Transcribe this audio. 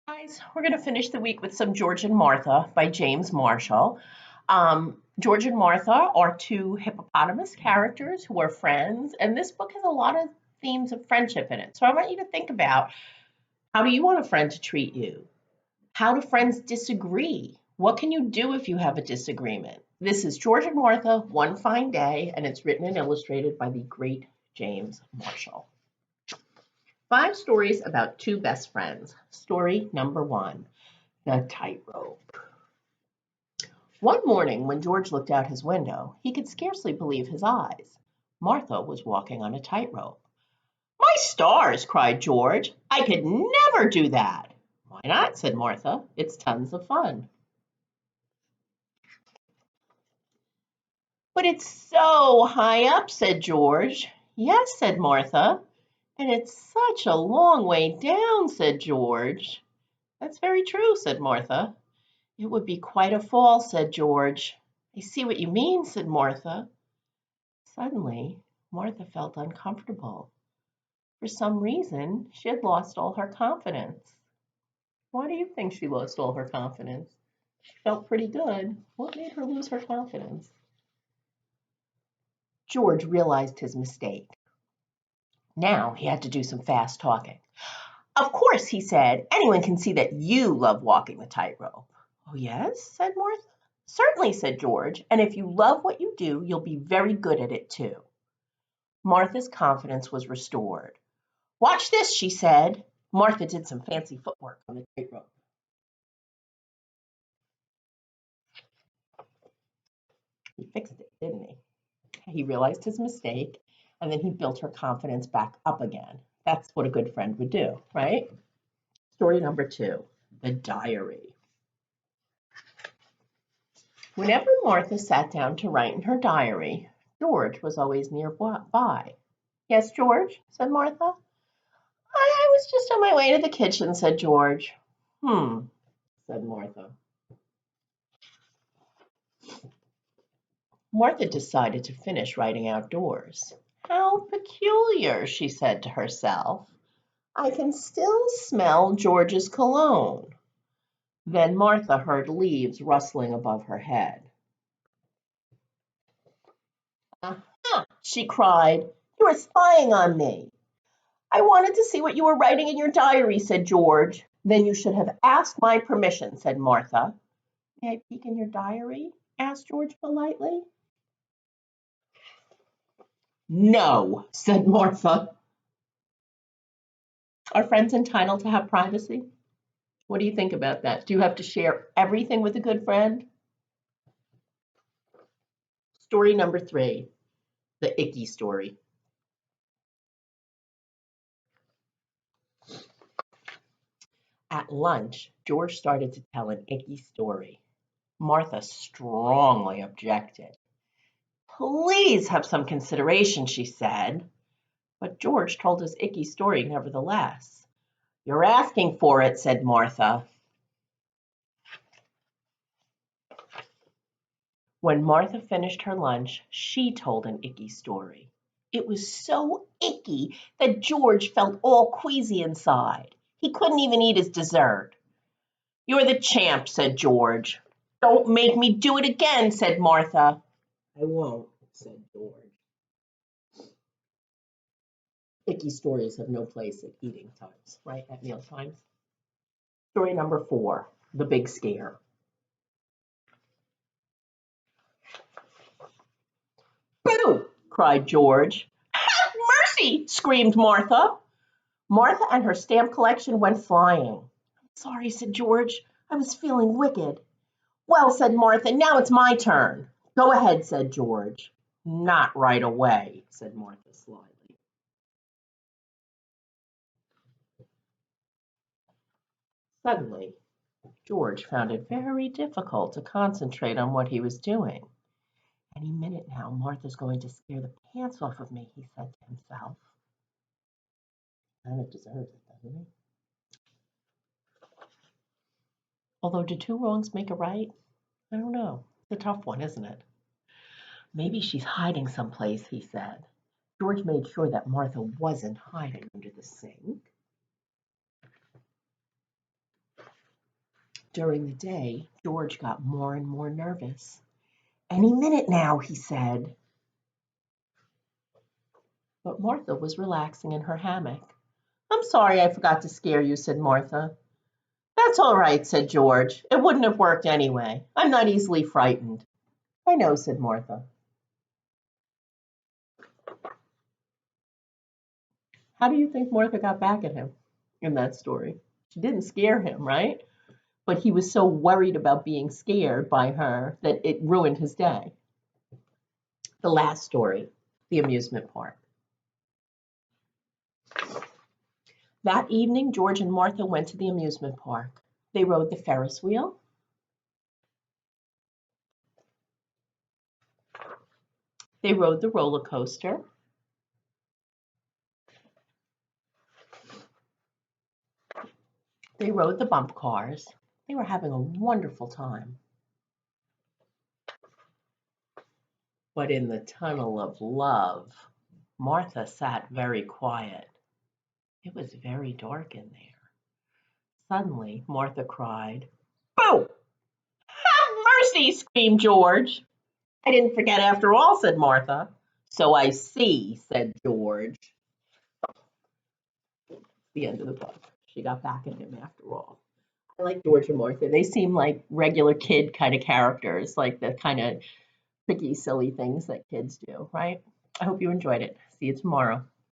Guys, we're going to finish the week with some George and Martha by James Marshall. George and Martha are two hippopotamus characters who are friends, and this book has a lot of themes of friendship in it. So I want you to think about, how do you want a friend to treat you? How do friends disagree? What can you do if you have a disagreement? This is George and Martha, One Fine Day, and it's written and illustrated by the great James Marshall. 5 stories about two best friends. Story number 1, The Tightrope. One morning, when George looked out his window, he could scarcely believe his eyes. Martha was walking on a tightrope. "My stars!" cried George. "I could never do that." "Why not?" said Martha. "It's tons of fun." "But it's so high up," said George. "Yes," said Martha. "And it's such a long way down," said George. "That's very true," said Martha. "It would be quite a fall," said George. "I see what you mean," said Martha. Suddenly, Martha felt uncomfortable. For some reason, she had lost all her confidence. Why do you think she lost all her confidence? She felt pretty good. What made her lose her confidence? George realized his mistake. Now he had to do some fast talking. "Of course," he said, "anyone can see that you love walking the tightrope." "Oh, yes?" said Martha. "Certainly," said George, "and if you love what you do, you'll be very good at it too." Martha's confidence was restored. "Watch this," she said. Martha did some fancy footwork on the tightrope. He fixed it, didn't he? He realized his mistake, and then he built her confidence back up again. That's what a good friend would do, right? Story number 2, The Diary. Whenever Martha sat down to write in her diary, George was always nearby. "Yes, George?" said Martha. "I was just on my way to the kitchen," said George. "Hmm," said Martha. Martha decided to finish writing outdoors. "How peculiar," she said to herself. "I can still smell George's cologne." Then Martha heard leaves rustling above her head. "Aha!" she cried. "You are spying on me." "I wanted to see what you were writing in your diary," said George. "Then you should have asked my permission," said Martha. "May I peek in your diary?" asked George politely. "No," said Martha. Are friends entitled to have privacy? What do you think about that? Do you have to share everything with a good friend? Story number 3, The Icky Story. At lunch, George started to tell an icky story. Martha strongly objected. "Please have some consideration," she said. But George told his icky story nevertheless. "You're asking for it," said Martha. When Martha finished her lunch, she told an icky story. It was so icky that George felt all queasy inside. He couldn't even eat his dessert. "You're the champ," said George. "Don't make me do it again," said Martha. "I won't," said George. Icky stories have no place at eating times, right? At meal times. Story number 4, The Big Scare. "Boo!" cried George. "Have mercy!" screamed Martha. Martha and her stamp collection went flying. "Sorry," said George. "I was feeling wicked." "Well," said Martha, "now it's my turn." "Go ahead," said George. "Not right away," said Martha slyly. Suddenly, George found it very difficult to concentrate on what he was doing. "Any minute now, Martha's going to scare the pants off of me," he said to himself. Kind of deserves it, doesn't he? Although, do 2 wrongs make a right? I don't know. It's a tough one, isn't it? "Maybe she's hiding someplace," he said. George made sure that Martha wasn't hiding under the sink. During the day, George got more and more nervous. "Any minute now," he said. But Martha was relaxing in her hammock. "I'm sorry I forgot to scare you," said Martha. "That's all right," said George. "It wouldn't have worked anyway. I'm not easily frightened." "I know," said Martha. How do you think Martha got back at him in that story? She didn't scare him, right? But he was so worried about being scared by her that it ruined his day. The last story, the amusement park. That evening, George and Martha went to the amusement park. They rode the Ferris wheel. They rode the roller coaster. They rode the bump cars. They were having a wonderful time. But in the tunnel of love, Martha sat very quiet. It was very dark in there. Suddenly, Martha cried, "Boo! Have mercy!" screamed George. "I didn't forget after all," said Martha. "So I see," said George. The end of the book. She got back at him after all. I like George and Martha. They seem like regular kid kind of characters, like the kind of tricky, silly things that kids do, right? I hope you enjoyed it. See you tomorrow.